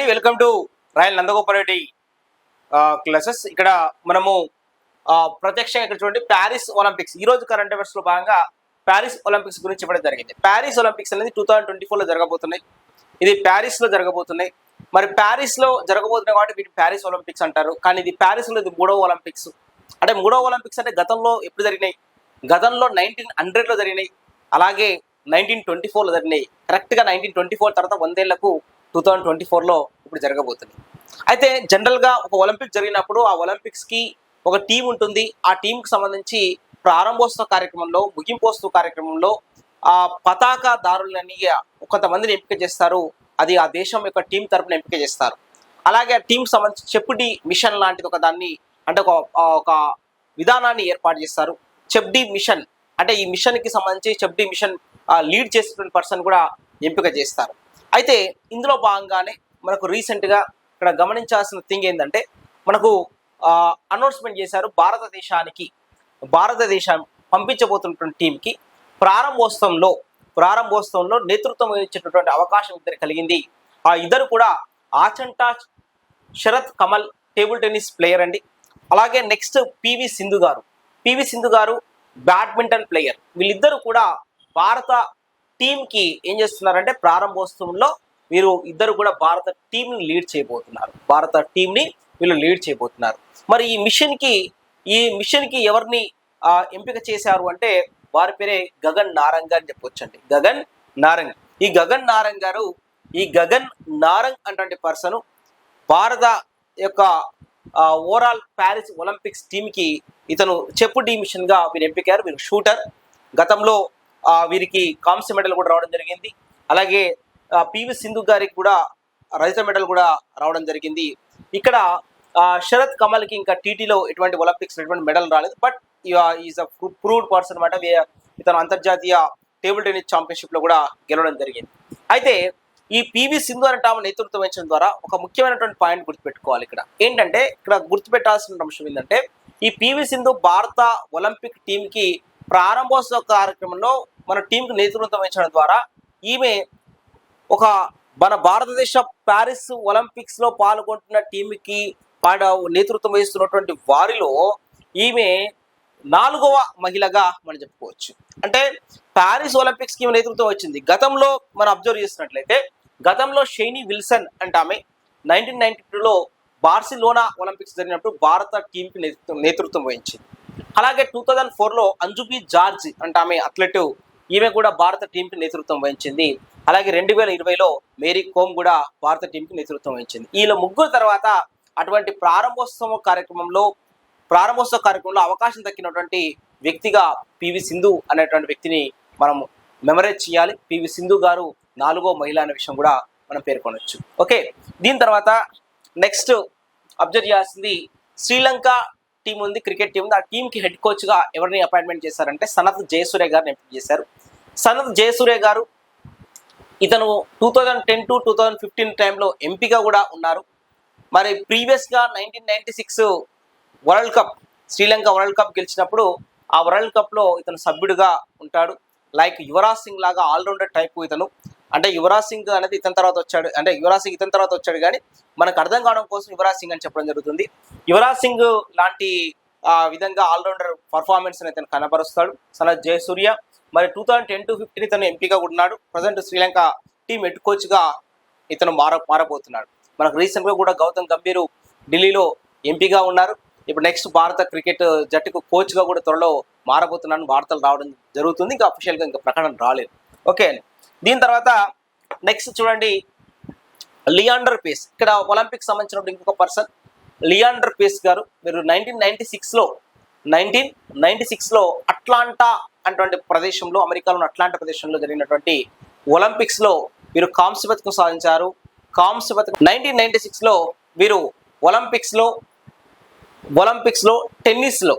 అండి, welcome to royal Nandagopal Reddy classes. ఇక్కడ మనము ప్రత్యక్షంగా ఇక్కడ చూడండి, ప్యారిస్ ఒలింపిక్స్ ఈ రోజు కరెంట్ అఫైర్స్ లో భాగంగా ప్యారిస్ ఒలింపిక్స్ గురించి చెప్పడం జరిగింది. ప్యారిస్ ఒలింపిక్స్ అనేది 2024 లో జరగబోతున్నాయి. ఇది ప్యారిస్ లో జరగబోతున్నాయి. మరి ప్యారిస్ లో జరగబోతున్నాయి కాబట్టి వీటి ప్యారిస్ ఒలింపిక్స్ అంటారు. కానీ ఇది ప్యారిస్ లో ఇది మూడవ ఒలింపిక్స్. అంటే మూడవ ఒలింపిక్స్ అంటే గతంలో ఎప్పుడు జరిగినాయి? గతంలో 1900 లో జరిగినాయి, అలాగే 1924 లో జరిగినాయి. కరెక్ట్ గా 1924 తర్వాత 100 ఏళ్లకు 2024 లో ఇప్పుడు జరగబోతుంది. అయితే జనరల్ గా ఒక ఒలింపిక్ జరిగినప్పుడు ఆ ఒలింపిక్స్ కి ఒక టీం ఉంటుంది. ఆ టీం కి సంబంధించి ప్రారంభోత్సవ కార్యక్రమంలో, ముగింపోత్సవ కార్యక్రమంలో ఆ పతాకదారులని కొంతమందిని ఎంపిక చేస్తారు. అది ఆ దేశం యొక్క టీం తరపున ఎంపిక చేస్తారు. అలాగే ఆ టీంకి సంబంధించి చెప్పుడి మిషన్ లాంటిది ఒక దాన్ని, అంటే ఒక విధానాన్ని ఏర్పాటు చేస్తారు. చెప్డి మిషన్ అంటే ఈ మిషన్ కి సంబంధించి చెప్డి మిషన్ లీడ్ చేసేటువంటి పర్సన్ కూడా ఎంపిక చేస్తారు. అయితే ఇందులో భాగంగానే మనకు రీసెంట్గా ఇక్కడ గమనించాల్సిన థింగ్ ఏంటంటే, మనకు అనౌన్స్మెంట్ చేశారు, భారతదేశం పంపించబోతున్నటువంటి టీంకి ప్రారంభోత్సవంలో నేతృత్వం వహించేటటువంటి అవకాశం ఇద్దరు కలిగింది. ఆ ఇద్దరు కూడా Achanta Sharath Kamal table tennis player అండి. అలాగే నెక్స్ట్ పివి సింధు గారు బ్యాడ్మింటన్ ప్లేయర్. వీళ్ళిద్దరూ కూడా భారత టీంకి ఏం చేస్తున్నారంటే, ప్రారంభోత్సవంలో వీరు ఇద్దరు కూడా భారత టీంని లీడ్ చేయబోతున్నారు. మరి ఈ మిషన్ కి ఎవరిని ఎంపిక చేశారు అంటే, వారి పేరే గగన్ నారంగ్ అని చెప్పొచ్చండి. ఈ గగన్ నారంగ్ అటువంటి పర్సన్ భారత యొక్క ఓవరాల్ ప్యారిస్ ఒలింపిక్స్ టీమ్ కి ఇతను చెప్పుడి మిషన్ గా వీరు ఎంపికారు. వీరు షూటర్. గతంలో వీరికి కాంస్య మెడల్ కూడా రావడం జరిగింది. అలాగే పివి సింధు గారికి కూడా రజత మెడల్ కూడా రావడం జరిగింది. ఇక్కడ శరత్ కమల్ కి ఇంకా టీటీలో ఎటువంటి ఒలింపిక్స్ ఎటువంటి మెడల్ రాలేదు. But is a proved person అనమాట. ఇతను అంతర్జాతీయ టేబుల్ టెన్నిస్ ఛాంపియన్షిప్ లో కూడా గెలవడం జరిగింది. అయితే ఈ పివి సింధు అనే ఆమె నేతృత్వం వహించడం ద్వారా ఒక ముఖ్యమైనటువంటి పాయింట్ గుర్తుపెట్టుకోవాలి. ఇక్కడ గుర్తుపెట్టాల్సిన అంశం ఏంటంటే, ఈ పివి సింధు భారత ఒలింపిక్ టీం కి ప్రారంభోత్సవ కార్యక్రమంలో మన టీంకి నేతృత్వం వహించడం ద్వారా ఈమె మన భారతదేశ ప్యారిస్ ఒలింపిక్స్ లో పాల్గొంటున్న టీంకి నేతృత్వం వహిస్తున్నటువంటి వారిలో ఈమె 4వ మహిళగా మనం చెప్పుకోవచ్చు. అంటే ప్యారిస్ ఒలింపిక్స్ కి నేతృత్వం వచ్చింది. గతంలో మనం అబ్జర్వ్ చేసినట్లయితే, గతంలో షైనీ విల్సన్ అంటే ఆమె 1992లో బార్సిలోనా ఒలింపిక్స్ జరిగినప్పుడు భారత టీంకి నేతృత్వం వహించింది. అలాగే 2004లో అంజుబీ జార్జ్ అంటే ఆమె అథ్లెట్, ఈమె కూడా భారత టీంకి నేతృత్వం వహించింది. అలాగే 2020లో మేరీ కోమ్ కూడా భారత టీంకి నేతృత్వం వహించింది. వీళ్ళ ముగ్గురు తర్వాత అటువంటి ప్రారంభోత్సవ కార్యక్రమంలో అవకాశం దక్కినటువంటి వ్యక్తిగా పివి సింధు అనేటువంటి వ్యక్తిని మనం మెమరైజ్ చేయాలి. పివి సింధు గారు 4వ మహిళ అనే విషయం కూడా మనం పేర్కొనవచ్చు. ఓకే, దీని తర్వాత నెక్స్ట్ అబ్జర్వ్ చేయాల్సింది, శ్రీలంక టీం ఉంది, క్రికెట్ టీం ఉంది. ఆ టీంకి హెడ్ కోచ్గా ఎవరిని అపాయింట్మెంట్ చేశారంటే సనత్ జయసూర్య గారిని ఎంపిక చేశారు. సనత్ జయసూర్య గారు ఇతను 2010 to 2015 టైంలో ఎంపీగా కూడా ఉన్నారు. మరి ప్రీవియస్గా 1996 world cup, Sri Lanka world cup గెలిచినప్పుడు ఆ వరల్డ్ కప్లో ఇతను సభ్యుడిగా ఉంటాడు. లైక్ యువరాజ్ సింగ్ లాగా ఆల్రౌండర్ టైప్ ఇతను. అంటే యువరాజ్ సింగ్ అనేది ఇతని తర్వాత వచ్చాడు, కానీ మనకు అర్థం కావడం కోసం యువరాజ్ సింగ్ అని చెప్పడం జరుగుతుంది. యువరాజ్ సింగ్ లాంటి విధంగా ఆల్రౌండర్ పర్ఫార్మెన్స్ అని ఇతను కనబరుస్తాడు సనత్ జయసూర్య. మరి 2010 to 2015 ఇతను ఎంపీగా ఉన్నాడు. ప్రజెంట్ శ్రీలంక టీం హెడ్ కోచ్గా ఇతను మారబోతున్నాడు. మనకు రీసెంట్గా కూడా గౌతమ్ గంభీర్ ఢిల్లీలో ఎంపీగా ఉన్నారు. ఇప్పుడు నెక్స్ట్ భారత క్రికెట్ జట్టుకు కోచ్గా కూడా త్వరలో మారబోతున్నాను వార్తలు రావడం జరుగుతుంది. ఇంకా అఫీషియల్గా ఇంకా ప్రకటన రాలేదు. ఓకే, దీని తర్వాత నెక్స్ట్ చూడండి, లియాండర్ పేస్. ఇక్కడ ఒలింపిక్ సంబంధించిన ఇంకొక పర్సన్ లియాండర్ పేస్ గారు. మీరు 1996లో అట్లాంటా అటువంటి ప్రదేశంలో, అమెరికాలోని అట్లాంటా ప్రదేశంలో జరిగినటువంటి ఒలింపిక్స్లో వీరు కాంస్య పథకం సాధించారు. 1996లో వీరు ఒలింపిక్స్లో టెన్నిస్లో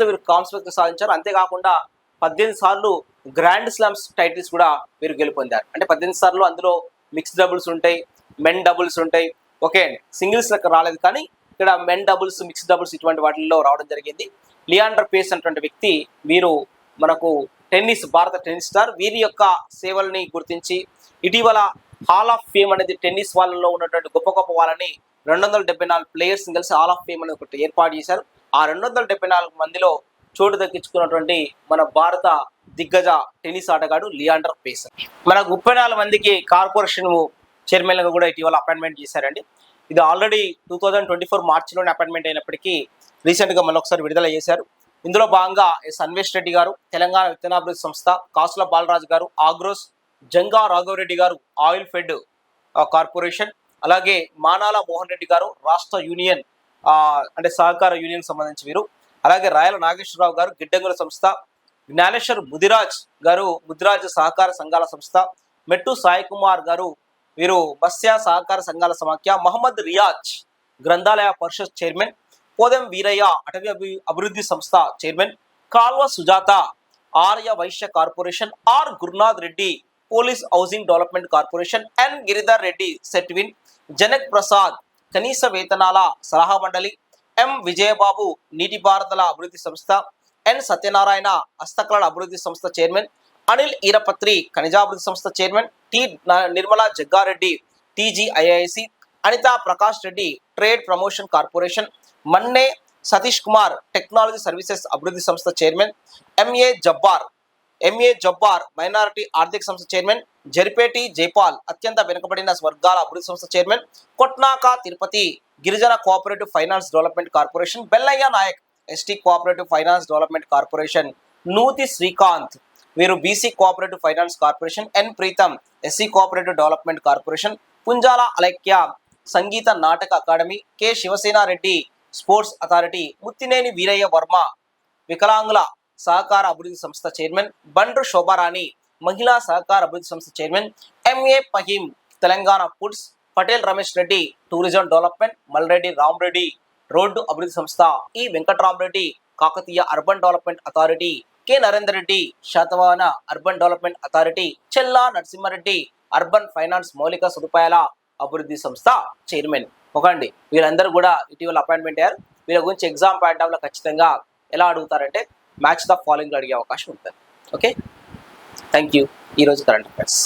వీరు కాంస్య పథకం సాధించారు. అంతేకాకుండా 18 సార్లు గ్రాండ్ స్లామ్స్ టైటిల్స్ కూడా వీరు గెలుపొందారు. అంటే 18 సార్లు అందులో మిక్స్డ్ డబుల్స్ ఉంటాయి, మెన్ డబుల్స్ ఉంటాయి. ఓకే, సింగిల్స్ లెక్క రాలేదు, కానీ ఇక్కడ మెన్ డబుల్స్, మిక్స్డ్ డబుల్స్ ఇటువంటి వాటిల్లో రావడం జరిగింది. లియాండర్ పేస్ అటువంటి వ్యక్తి, వీరు మనకు భారత టెన్నిస్ స్టార్. వీరి యొక్క సేవల్ని గుర్తించి ఇటీవల హాల్ ఆఫ్ ఫేమ్ అనేది టెన్నిస్ వాళ్ళలో ఉన్నటువంటి గొప్ప గొప్ప వాళ్ళని 274 ప్లేయర్స్ కలిసి హాల్ ఆఫ్ ఫేమ్ అనేది ఒకటి ఏర్పాటు చేశారు. ఆ 274 మందిలో చోటు దక్కించుకున్నటువంటి మన భారత దిగ్గజ టెన్నిస్ ఆటగాడు లియాండర్ పేస్. మనకు 34 మందికి కార్పొరేషన్ చైర్మన్గా కూడా ఇటీవల అపాయింట్మెంట్ చేశారండి. ఇది ఆల్రెడీ 2024 మార్చిలోనే అపాయింట్మెంట్ అయినప్పటికీ రీసెంట్గా మళ్ళొకసారి విడుదల చేశారు. ఇందులో భాగంగా ఎస్ అన్వేష్ రెడ్డి గారు తెలంగాణ విత్తనాభివృద్ధి సంస్థ, కాసుల బాలరాజు గారు ఆగ్రోస్, జంగా రాఘవరెడ్డి గారు ఆయిల్ ఫెడ్ కార్పొరేషన్, అలాగే మానాల మోహన్ రెడ్డి గారు రాష్ట్ర యూనియన్ అంటే సహకార యూనియన్ సంబంధించి వీరు, అలాగే రాయల నాగేశ్వరరావు గారు గిడ్డంగుల సంస్థ, జ్ఞానేశ్వర్ ముదిరాజ్ గారు ముదిరాజ్ సహకార సంఘాల సంస్థ, మెట్టు సాయి కుమార్ గారు వీరు మత్స్య సహకార సంఘాల సమాఖ్య, మహమ్మద్ రియాజ్ గ్రంథాలయ పరిషత్ చైర్మన్, పోదెం వీరయ్య అటవీ అభివృద్ధి సంస్థ chairman, Kalva Sujatha Arya Vysya corporation, R Gurunath Reddy police housing development corporation, N Giridhar Reddy SETWIN, Janak Prasad కనీస వేతనాల సలహా మండలి, ఎం విజయబాబు నీటిపారుదల అభివృద్ధి సంస్థ, ఎన్ సత్యనారాయణ హస్తకళల అభివృద్ధి సంస్థ చైర్మన్, అనిల్ ఈరపత్రి ఖనిజాభివృద్ధి సంస్థ chairman, T Nirmala Jaggareddy TGIIC, Anitha Prakash Reddy trade promotion corporation, Manne Satish Kumar technology services అభివృద్ధి సంస్థ చైర్మన్, ఎంఏ జబ్బార్ మైనారిటీ ఆర్థిక సంస్థ చైర్మన్, జరిపేటి జైపాల్ అత్యంత వెనుకబడిన వర్గాల అభివృద్ధి సంస్థ చైర్మన్, కొట్నాక తిరుపతి గిరిజన cooperative finance development corporation, Bellaiah Naik ST cooperative finance development corporation, Nuthi Srikanth వీరు BC cooperative finance corporation, N Preetham SC cooperative development corporation, Punjala Alaikya సంగీత నాటక academy, K Sivasenareddy sports authority, Muthineni Veeraiah Varma వికలాంగుల సహకార అభివృద్ధి సంస్థ చైర్మన్, బండ్రు శోభారాణి మహిళా సహకార అభివృద్ధి సంస్థ chairman, MA Faheem Telangana foods, Patel Ramesh Reddy tourism development, Malreddy Ramreddy road అభివృద్ధి సంస్థ, E Venkatramreddy Kakatiya urban development authority, K Narender Reddy Satavahana urban development authority, Chella Narasimhareddy urban finance మౌలిక సదుపాయాల అభివృద్ధి సంస్థ చైర్మన్. ఒకండి వీళ్ళందరూ కూడా ఇటీవల అపాయింట్మెంట్ అయ్యారు. వీళ్ళ గురించి ఎగ్జామ్ పాయింట్ ఆఫ్ లో ఖచ్చితంగా ఎలా అడుగుతారంటే మ్యాచ్ ద ఫాలోయింగ్ అడిగే అవకాశం ఉంటుంది. Okay, thank you. ఈరోజు కరెంట్ అఫైర్స్.